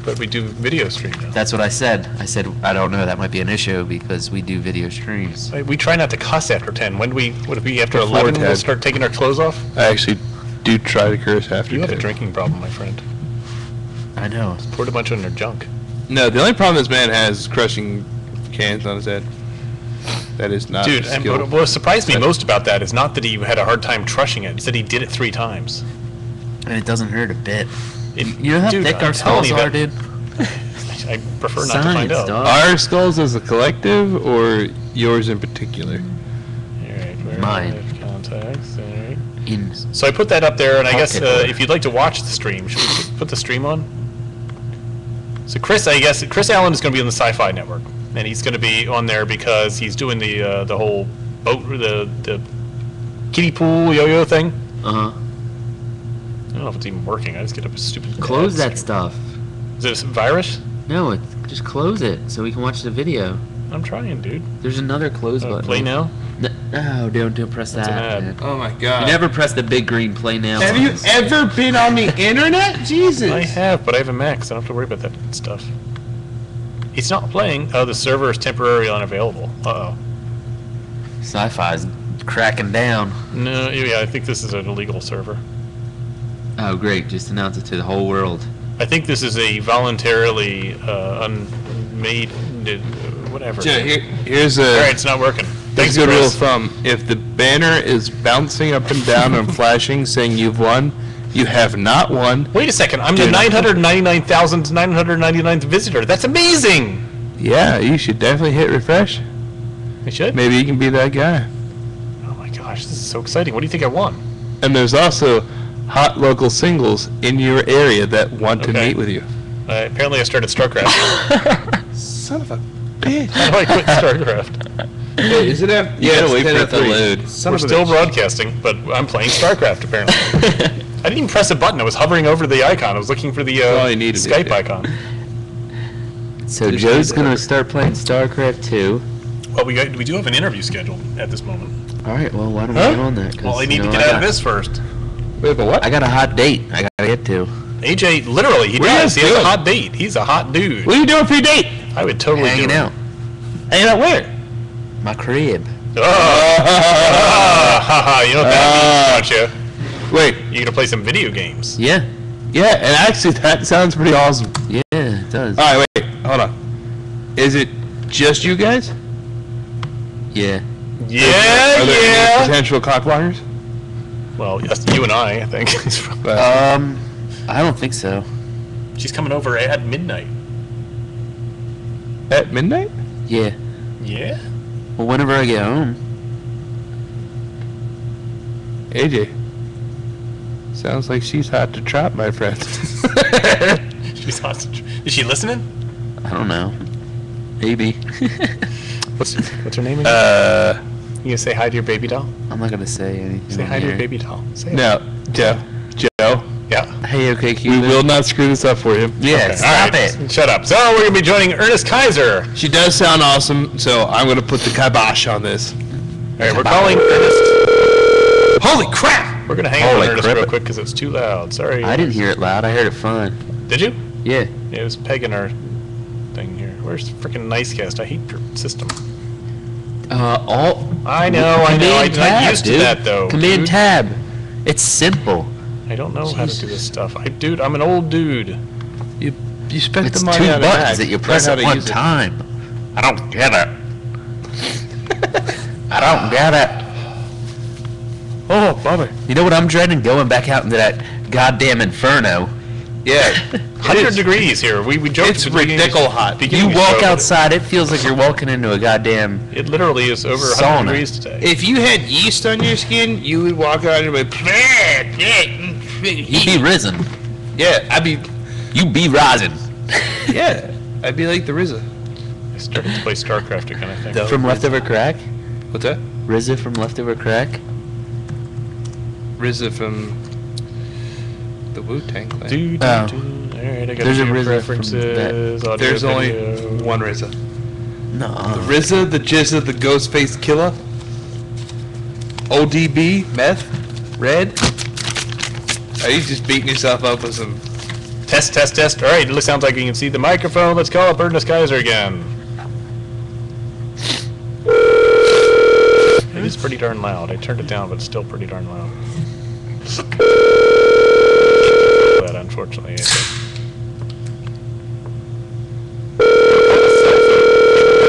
But we do video stream now. That's what I said. I said I don't know. That might be an issue because we do video streams. We try not to cuss after 10. Would it be after Before 11 we'll 10. start taking our clothes off? I actually do try to curse after You have a 10. drinking problem, my friend. I know. Poured a bunch on their junk. No, the only problem this man has is crushing cans on his head. That is not Dude, a and skill. what surprised me most about that is not that he had a hard time crushing it. It's that he did it 3 times. And it doesn't hurt a bit. It- You know how dude, thick I'm our telling skulls you are, that- dude? I prefer not to find Science, out. dog. Our skulls as a collective or yours in particular? Alright, where Mine. are contacts? Alright. In So I put that up there, and I guess Pocket order. if you'd like to watch the stream, should we put the stream on? So Chris Allen is going to be on the Sci-Fi Network, and he's going to be on there because he's doing the whole boat, the kiddie pool yo-yo thing. uh-huh. I don't know if it's even working. I just get up a stupid. Close ad that screen. stuff. Is it a virus? No, just close it so we can watch the video. I'm trying, dude. There's another close button. Play now. No, don't press That's an that. ad. man. Oh my You god. never press the big green play now. Have you buttons. ever been on the internet? Jesus. I have, but I have a Mac, so I don't have to worry about that stuff. He's not playing. Oh, the server is temporarily unavailable. Uh-oh. Sci-fi's cracking down. No, yeah, I think this is an illegal server. Oh, great! Just announce it to the whole world. I think this is a voluntarily unmade, whatever. Here's All a right, it's not working. Thanks Thanks, good rule Chris. of thumb. If the banner is bouncing up and down and flashing saying you've won, you have not won. Wait a second. I'm Dude, the 999,999th visitor. That's amazing. Yeah, you should definitely hit refresh. I should. Maybe you can be that guy. Oh my gosh, this is so exciting. What do you think I won? And there's also hot local singles in your area that want to Okay. meet with you. Apparently, I started StarCraft. Son of a bitch. How do I quit StarCraft? Wait, is it F? You gotta it's wait for it to 10:03. load. Son We're of a still bitch. broadcasting, but I'm playing StarCraft apparently. I didn't even press a button. I was hovering over the icon. I was looking for the all you needed, Skype yeah. icon. So Just Joe's need gonna that. start playing StarCraft 2. Well, we do have an interview scheduled at this moment. All right. Well, why don't we Huh? get on that? 'Cause, Well, I need you to know, get out of this first. Wait, but what? I got a hot date. I gotta get to. AJ, literally, he What are you does. He has a doing? hot date. He's a hot dude. What are you doing for your date? I would totally Hanging do it. out. Hanging out where? My crib. Oh, you know what that means, don't you? Wait, You're gonna play some video games. Yeah. yeah, and actually that sounds pretty awesome. Yeah, it does. All right, wait, hold on. Is it just you guys? Yeah. Yeah, Are there any yeah. potential cockblockers? Well, yes, you and I think. I don't think so. She's coming over at midnight. At midnight? Yeah. Yeah? Well, whenever I get home. AJ. Sounds like she's hot to trot, my friend. She's hot. Is she listening? I don't know. Maybe. What's her name again? You gonna say hi to your baby doll? I'm not gonna say anything. Say hi to your baby doll. Say it. No, Joe. Yeah. Hey, okay, We Cupid. will not screw this up for you. Yeah, Okay, stop all right. it. Shut up. So we're gonna be joining Ernest Kaiser. She does sound awesome, so I'm going to put the kibosh on this. All right, we're calling Ernest. Holy crap! We're gonna hang up on Ernest real quick because it's too loud. Sorry. I didn't hear it loud. I heard it fine. Did you? Yeah. Yeah, it was pegging our thing here. Where's freaking Nicecast? I hate your system. All. I know. I'm Command tab, not used to dude. that though. Command dude. tab. It's simple. I don't know how to do this stuff. Dude, I'm an old dude. You spent It's the 2 money on buttons that you press Learn at how to one use it. time. I don't get it. I don't get it. Oh, bummer. You know what I'm dreading? Going back out into that goddamn inferno. Yeah. 100 degrees here. We joked. It's at the beginning- ridiculous hot. beginning You of the walk show, but outside, it feels like you're walking into a goddamn. It literally is over 100 Sauna. degrees today. If you had yeast on your skin, you would walk out and be like, You be risen. yeah, You be rising. yeah, I'd be like the RZA. I started to play StarCraft again, I think. From Leftover Crack? What's that? RZA from Leftover Crack? RZA from the Wu-Tang Clan. Do, do, Oh. do. All right, I got There's a few RZA from preferences. Audio, There's only video. one RZA. No. RZA, the Jizza, the Ghostface Killer. ODB, meth, red. Are you just beating yourself up with some? Test. All right, it sounds like you can see the microphone. Let's call up Ernest Kaiser again. It is pretty darn loud. I turned it down, but it's still pretty darn loud. That, unfortunately. I think.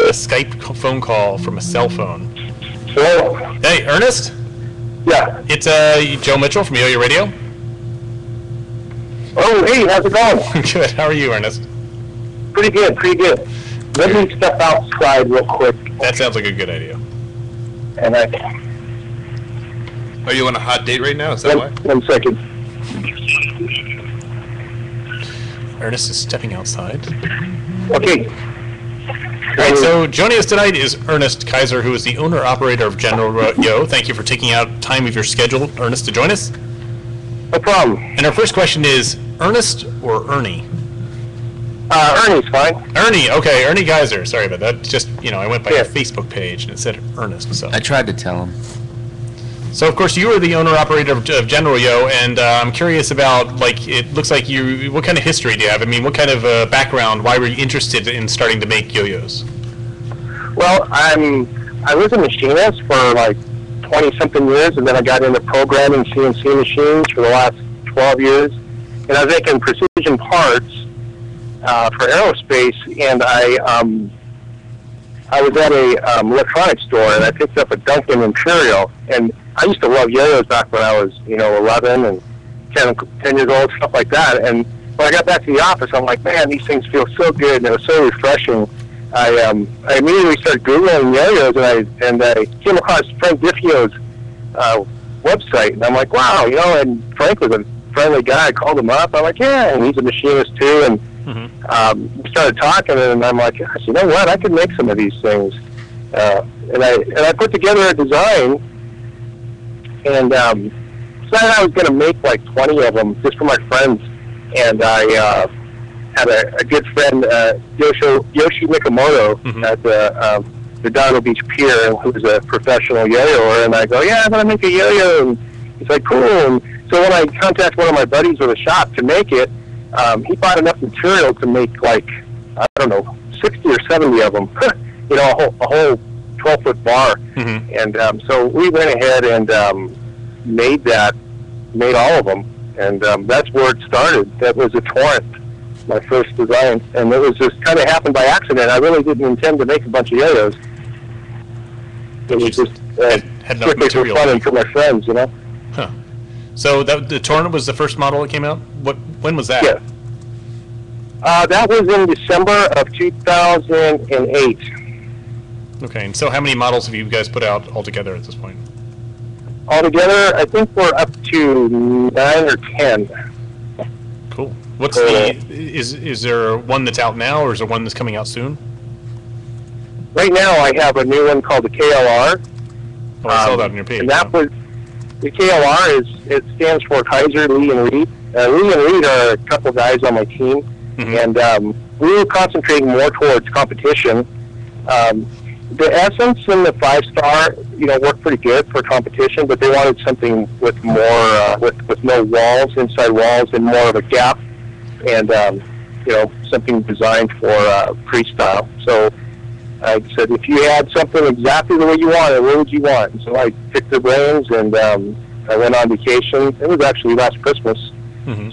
A Skype phone call from a cell phone. Hello? Hey, Ernest? Yeah. It's Joe Mitchell from YoYo Radio. Oh, hey, how's it going? Good. How are you, Ernest? Pretty good. Let me step outside real quick. That sounds like a good idea. And Are you on a hot date right now? Is that why? one second. Ernest is stepping outside. Okay. All right, so joining us tonight is Ernest Kaiser, who is the owner-operator of General Yo. Thank you for taking out time of your schedule, Ernest, to join us. No problem. And our first question is, Ernest or Ernie? Ernie's fine. Ernie, okay, Ernie Kaiser. Sorry about that. Just, I went by Yeah. your Facebook page and it said Ernest. So, I tried to tell him. of course, you are the owner-operator of General Yo, and I'm curious about, it looks like what kind of history do you have? I mean, what kind of background? Why were you interested in starting to make yo-yos? Well, I was a machinist for 20-something years, and then I got into programming CNC machines for the last 12 years. And I was making precision parts for aerospace, and I was at a electronics store, and I picked up a Duncan Imperial, and I used to love yo-yos back when I was, 11 and 10 years old, stuff like that. And when I got back to the office, I'm like, man, these things feel so good, and it was so refreshing. I immediately started Googling yo-yos, and I came across Frank Diffio's website, and I'm like, wow, and Frank was a friendly guy. I called him up. I'm like, yeah, and he's a machinist too, and we started talking, and I'm like, gosh, you know what? I could make some of these things, and I put together a design, and decided I was going to make 20 of them just for my friends, and I had a good friend, Yoshi Mikamoto, at the Donald Beach Pier, who's a professional yo-yoer, and I go, yeah, I'm going to make a yo-yo, and he's like, cool. And so when I contact one of my buddies with a shop to make it, he bought enough material to make 60 or 70 of them, a whole 12-foot bar. And so we went ahead and made all of them, and that's where it started. That was a Torrent, my first design, and it was just kind of happened by accident. I really didn't intend to make a bunch of yo-yos. It was just had enough strictly for material. fun and for my friends, Huh. So the Torrent was the first model that came out? When was that? Yeah. That was in December of 2008. Okay, and so how many models have you guys put out altogether at this point? Altogether, I think we're up to 9 or 10. Cool. What's is there one that's out now, or is there one that's coming out soon? Right now, I have a new one called the KLR. Oh, I saw that on your page. And that was, the KLR it stands for Kaiser, Lee, and Reed. Lee and Reed are a couple guys on my team, and we were concentrating more towards competition. The Essence and the 5-star, worked pretty good for competition, but they wanted something with more, with no walls, inside walls, and more of a gap, and something designed for freestyle. So I said, if you had something exactly the way you wanted, what would you want? And so I picked their brains, and I went on vacation. It was actually last Christmas.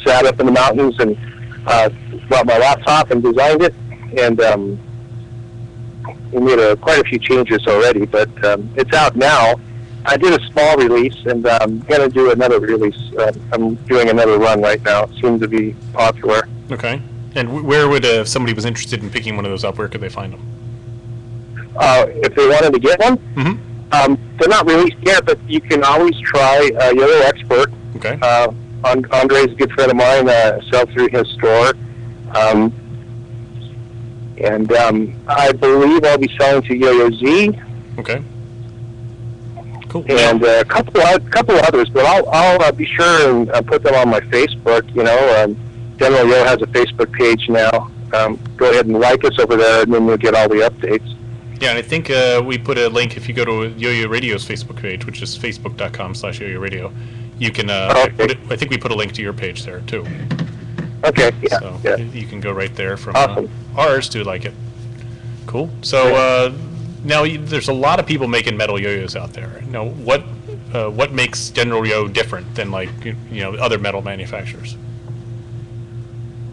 Sat up in the mountains and brought my laptop and designed it, and we made quite a few changes already, but it's out now. I did a small release, and I'm going to do another release. I'm doing another run right now. It seems to be popular. Okay. And where would, if somebody was interested in picking one of those up, where could they find them? If they wanted to get one, they're not released yet, but you can always try YoYo Expert. Okay. Andre's a good friend of mine, sells through his store. And I believe I'll be selling to YoYo Z. Okay. Cool. And a couple others, but I'll be sure and put them on my Facebook. General Yo has a Facebook page now. Go ahead and like us over there, and then you'll get all the updates. Yeah, and I think we put a link, if you go to YoYo Radio's Facebook page, which is facebook.com/YoYo Radio, you can, I think we put a link to your page there, too. Okay, yeah. So you can go right there from awesome. Ours to like it. Cool. So now there's a lot of people making metal yo-yos out there. Now, what makes General Yo different than other metal manufacturers?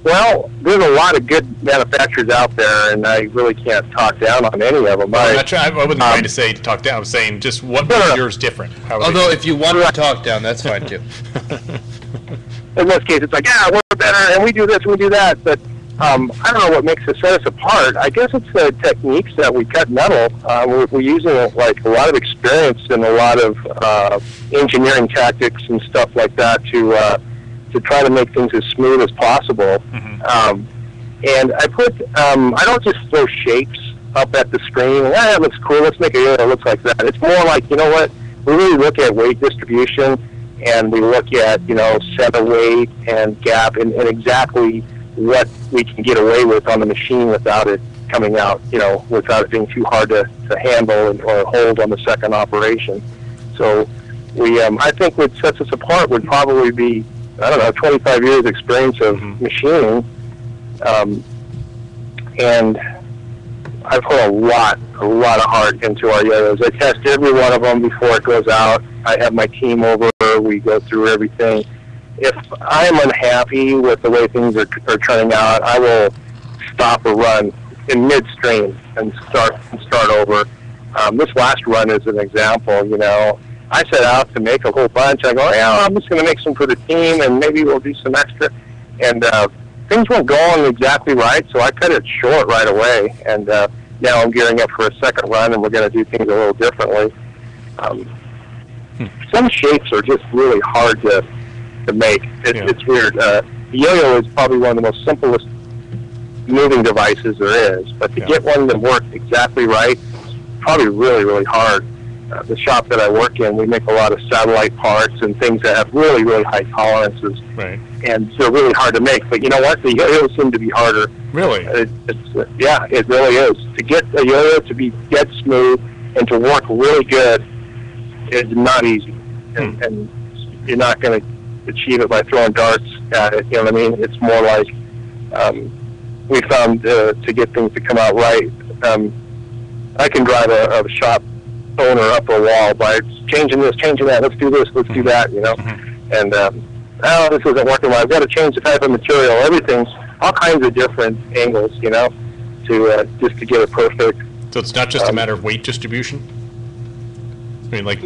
Well, there's a lot of good manufacturers out there, and I really can't talk down on any of them. I wasn't trying to say to talk down. I was saying just what makes yours different. Although if you want to talk down, that's fine too. In most cases, it's like, yeah, we're better, and we do this, and we do that. But I don't know what makes us set us apart. I guess it's the techniques that we cut metal. We're using a lot of experience and a lot of engineering tactics and stuff like that to try to make things as smooth as possible. And I don't just throw shapes up at the screen. That looks cool. Let's make it that looks like that. It's more like, what? We really look at weight distribution, and we look at, center weight and gap and exactly what we can get away with on the machine without it coming out, without it being too hard to handle or hold on the second operation. So I think what sets us apart would probably be, 25 years experience of machining. And I put a lot of heart into our yo-yos. I test every one of them before it goes out. I have my team over. We go through everything. If I'm unhappy with the way things are turning out, I will stop a run in midstream and start over. This last run is an example. I set out to make a whole bunch. I go, I'm just going to make some for the team, and maybe we'll do some extra. And things weren't going exactly right, so I cut it short right away. And now I'm gearing up for a second run, and we're going to do things a little differently. Some shapes are just really hard to make. It's weird. The yo-yo is probably one of the most simplest moving devices there is, but to get one that works exactly right, it's probably really, really hard. The shop that I work in, we make a lot of satellite parts and things that have really, really high tolerances. Right. And they're really hard to make. But you know what? The yo-yos seem to be harder. Really? It really is. To get a yo-yo to be dead smooth and to work really good is not easy. And you're not going to achieve it by throwing darts at it. You know what I mean? It's more like we found to get things to come out right. I can drive a shop owner up a wall by changing this, changing that. Let's do this, let's do that. And this isn't working well. I've got to change the type of material. Everything's all kinds of different angles. To just to get it perfect. So it's not just a matter of weight distribution. Weight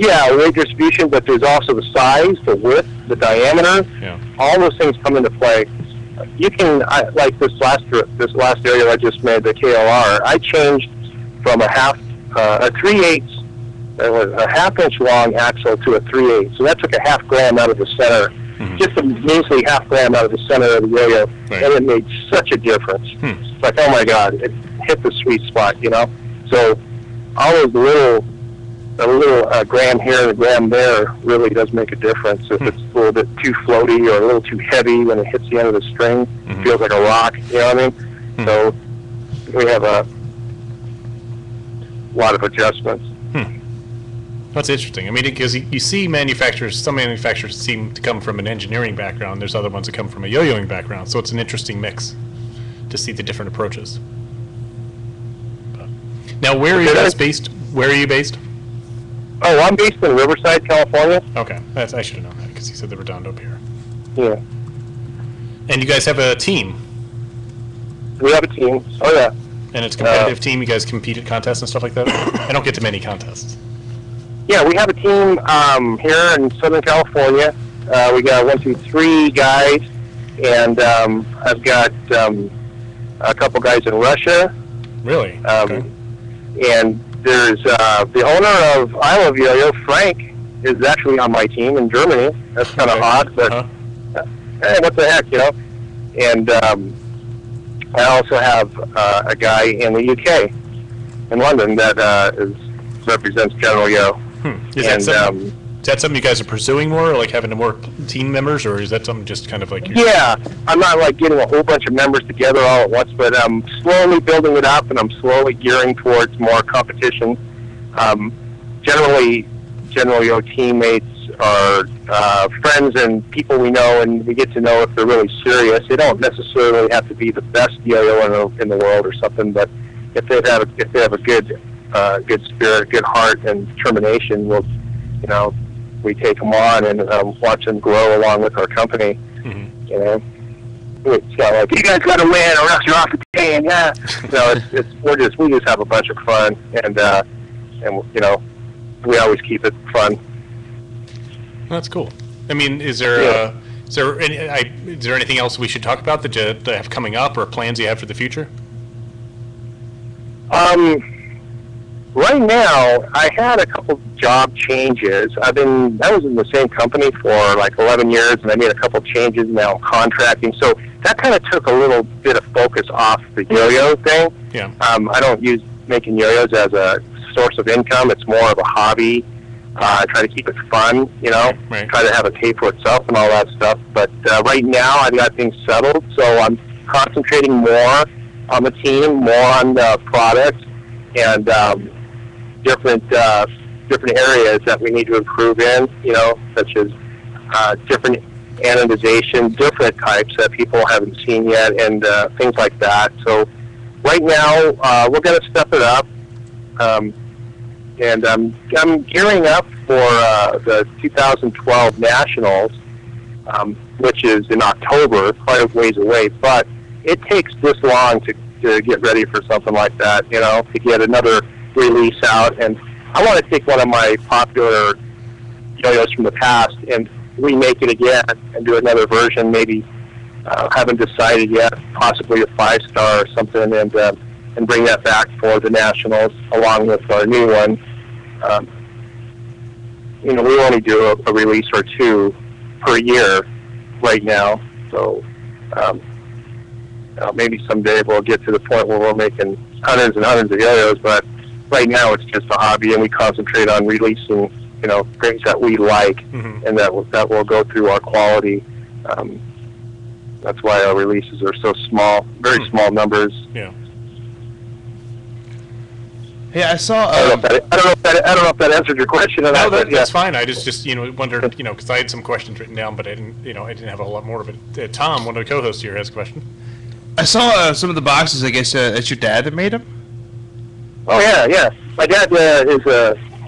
distribution, but there's also the size, the width, the diameter. Yeah. All those things come into play. You can like this last area I just made, the KLR. I changed from a a 3/8, a half-inch long axle to a 3/8. So that took a half gram out of the center, just a measly half gram out of the center of the yo-yo, and it made such a difference. It's like, oh my God, it hit the sweet spot, you know. So all those a little gram here and a gram there really does make a difference. If it's a little bit too floaty or a little too heavy when it hits the end of the string, it feels like a rock, you know what I mean? So we have a lot of adjustments. That's interesting. I mean, because you see manufacturers, some manufacturers seem to come from an engineering background. There's other ones that come from a yo-yoing background. So it's an interesting mix to see the different approaches. Now, where are you guys based? Where are you based? Oh, I'm based in Riverside, California. Okay, I should have known that because you said the Redondo Pier. Yeah. And you guys have a team. We have a team. Oh, yeah. And it's a competitive team? You guys compete at contests and stuff like that? I don't get to many contests. Yeah, we have a team here in Southern California. We got 1, 2, 3 guys, and I've got a couple guys in Russia. Really? Okay. And there's the owner of I Love Yo-Yo, Frank, is actually on my team in Germany. That's kind of odd, but hey, what the heck, you know? And I also have a guy in the UK, in London, that represents General Yo. Is that something you guys are pursuing more, or like having more team members, or is that something just kind of like... Yeah, I'm not like getting a whole bunch of members together all at once, but I'm slowly building it up, and I'm slowly gearing towards more competition. Generally, General Yo teammates are friends and people we know, and we get to know if they're really serious. They don't necessarily have to be the best yo-yo in the world or something, but if they have a good spirit, good heart, and determination, we'll, you know, we take them on and watch them grow along with our company. You know, it's not like, you guys got to win or else you're off the team. Yeah, no, we just have a bunch of fun, and you know, we always keep it fun. That's cool. I mean, is there anything else we should talk about that you have coming up, or plans you have for the future? Right now, I had a couple job changes. I was in the same company for like 11 years, and I made a couple changes. Now I'm contracting, so that kind of took a little bit of focus off the yo-yo thing. Yeah. I don't use making yo-yos as a source of income. It's more of a hobby. I try to keep it fun, you know. Right. Try to have it pay for itself and all that stuff. But right now, I've got things settled, so I'm concentrating more on the team, more on the product, and different areas that we need to improve in, you know, such as different anodization, different types that people haven't seen yet, and things like that. So right now, we're going to step it up, and I'm gearing up for the 2012 Nationals, which is in October, quite a ways away, but it takes this long to get ready for something like that, you know, to get another release out. And I want to take one of my popular yo-yos from the past and remake it again and do another version, maybe haven't decided yet, possibly a 5-star or something, and bring that back for the Nationals along with our new one. You know, we only do a release or 2 per year right now, so maybe someday we'll get to the point where we're making hundreds and hundreds of yo-yos, but right now it's just a hobby, and we concentrate on releasing, you know, things that we like, and that will go through our quality. That's why our releases are so small, very small numbers. Yeah. Hey, I saw. I don't know if that answered your question. No, that's fine. I just wondered, you know, because I had some questions written down, but I didn't have a whole lot more of it. Tom, one of the co-hosts here, has a question. I saw some of the boxes. I guess it's your dad that made them. Oh yeah. My dad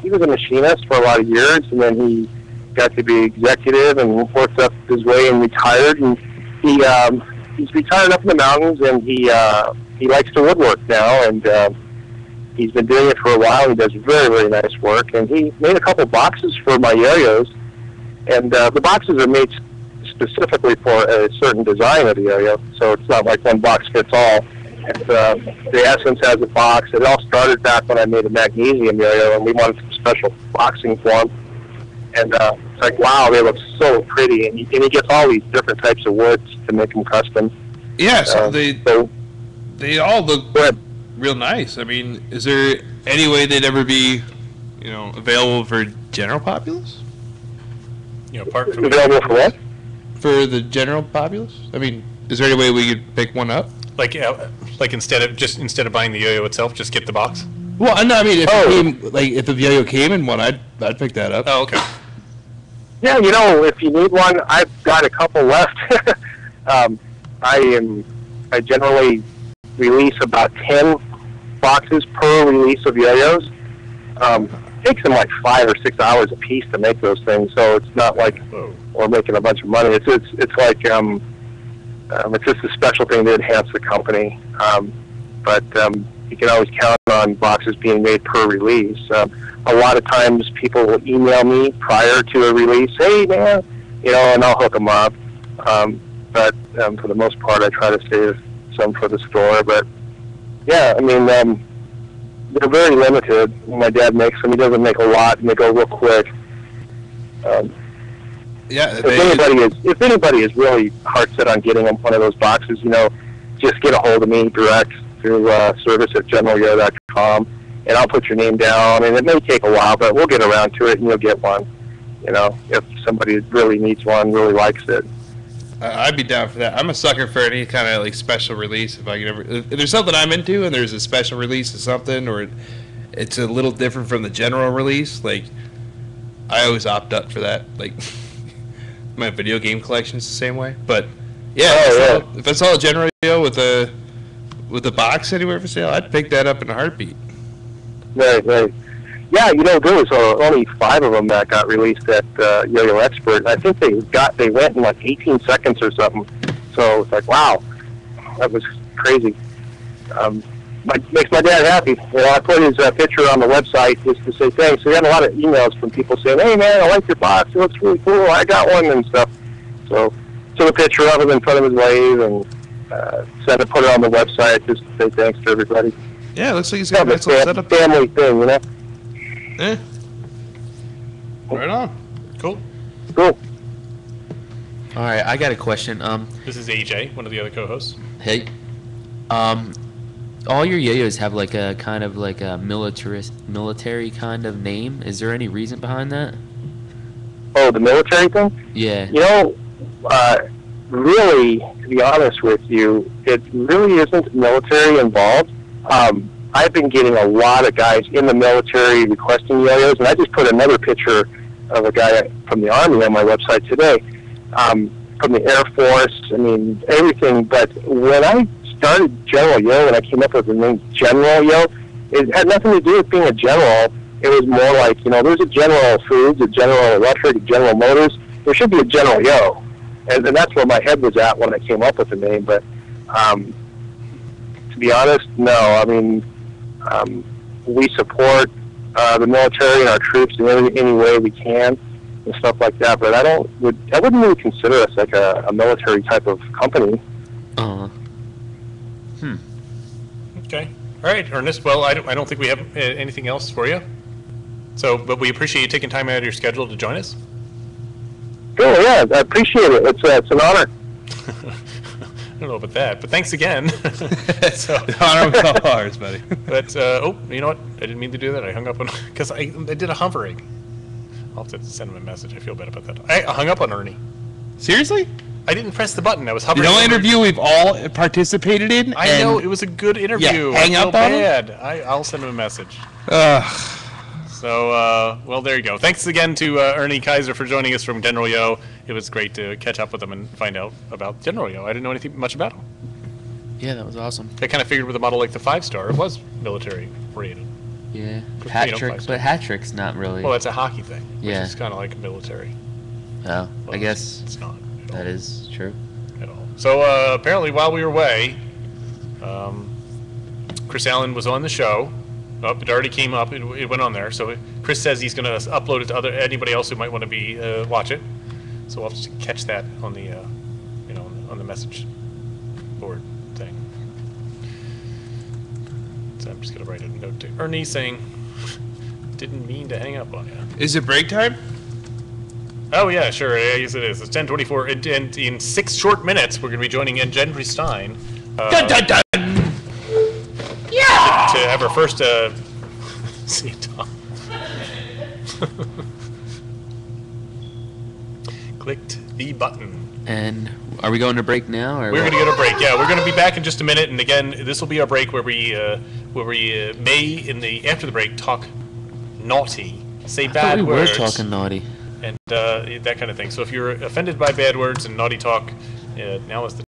he was a machinist for a lot of years, and then he got to be executive and worked up his way and retired. And he's retired up in the mountains, and he likes to woodwork now, and he's been doing it for a while. He does very, very nice work, and he made a couple boxes for my yo-yos, and the boxes are made specifically for a certain design of the yo-yo, so it's not like one box fits all. The Essence has a box. It all started back when I made a magnesium yo-yo, and we wanted some special boxing for them. And it's like, wow, they look so pretty. And he gets all these different types of woods to make them custom. Yeah, so they all look real nice. I mean, is there any way they'd ever be, available for general populace? Apart from Available for what? For the general populace? I mean, is there any way we could pick one up? like instead of buying the yo-yo itself, just get the box. Well, no, I mean, if the yo-yo came in one, I'd pick that up. Oh, okay. Yeah, if you need one, I've got a couple left. I generally release about 10 boxes per release of yo-yos. It takes them like 5 or 6 hours a piece to make those things, so it's not like we're making a bunch of money. It's like it's just a special thing to enhance the company. But you can always count on boxes being made per release. A lot of times people will email me prior to a release, hey man, and I'll hook them up. But for the most part, I try to save some for the store. But yeah, I mean, they're very limited. My dad makes them. He doesn't make a lot, and they go real quick. If anybody is really hard set on getting one of those boxes, just get a hold of me direct through service@generalyo.com, and I'll put your name down. And it may take a while, but we'll get around to it, and you'll get one. If somebody really needs one, really likes it. I'd be down for that. I'm a sucker for any kind of like special release. If there's something I'm into, and there's a special release of something, or it's a little different from the general release, like I always opt up for that. Like my video game collection is the same way. But yeah, if it's all a general with a box anywhere for sale, I'd pick that up in a heartbeat. Right. Yeah, there was only 5 of them that got released at Yo-Yo Expert. I think they went in like 18 seconds or something. So it's like, wow, that was crazy. Makes my dad happy. I put his picture on the website just to say thanks. We had a lot of emails from people saying, hey man, I like your box. It looks really cool. I got one and stuff. So took a picture of him in front of his lathe and put it on the website just to say thanks to everybody. Yeah, it looks like he's got a nice little setup. Family thing, Yeah. Right on. Cool. Cool. All right, I got a question. This is AJ, one of the other co-hosts. Hey, all your yo-yos have like a kind of like a military kind of name. Is there any reason behind that? Oh, the military thing? Yeah. Really, to be honest with you, it really isn't military involved. I've been getting a lot of guys in the military requesting yo-yos, and I just put another picture of a guy from the Army on my website today, from the Air Force, I mean, everything. But when I started General Yo, and I came up with the name General Yo, it had nothing to do with being a general. It was more like, there's a General Foods, a General Electric, a General Motors. There should be a General Yo. And that's where my head was at when I came up with the name. But to be honest, no. I mean, we support the military and our troops in any way we can and stuff like that. But I wouldn't really consider us like a military type of company. Okay. All right, Ernest. Well, I don't think we have anything else for you. So, but we appreciate you taking time out of your schedule to join us. Cool. Yeah, I appreciate it. It's an honor. I don't know about that, but thanks again. So, the honor was all ours, buddy. But you know what? I didn't mean to do that. I hung up on because I did a hovering. I'll have to send him a message. I feel bad about that. I hung up on Ernie. Seriously? I didn't press the button. I was hovering. The only interview we've all participated in. I know it was a good interview. Yeah, hang up on him? I'll send him a message. So, well, there you go. Thanks again to Ernie Kaiser for joining us from General Yo. It was great to catch up with him and find out about General Yo. I didn't know anything much about him. Yeah, that was awesome. I kind of figured with a model like the 5-star, it was military rated. Yeah, hat trick, but hat trick's not really. Well, that's a hockey thing. Yeah. Which is kind of like military. Oh, Well, I guess it's not. that is true. At all. So apparently, while we were away, Chris Allen was on the show. It already came up. It went on there. So Chris says he's going to upload it to anybody else who might want to be watch it. So we'll have to catch that on the on the message board thing. just gonna write a note to Ernie saying, didn't mean to hang up on you. Is it break time? Oh yeah, sure. Yes, it is. It's 10:24, and in 6 short minutes, we're gonna be joining Gendry Stein. Dun dun dun! To have our first see Tom. Clicked the button. And are we going to break now? Or We're what? going to go to break. Yeah, we're going to be back in just a minute. And again, this will be our break where we may after the break talk naughty, say I thought bad we words, were talking naughty. and that kind of thing. So if you're offended by bad words and naughty talk, now is the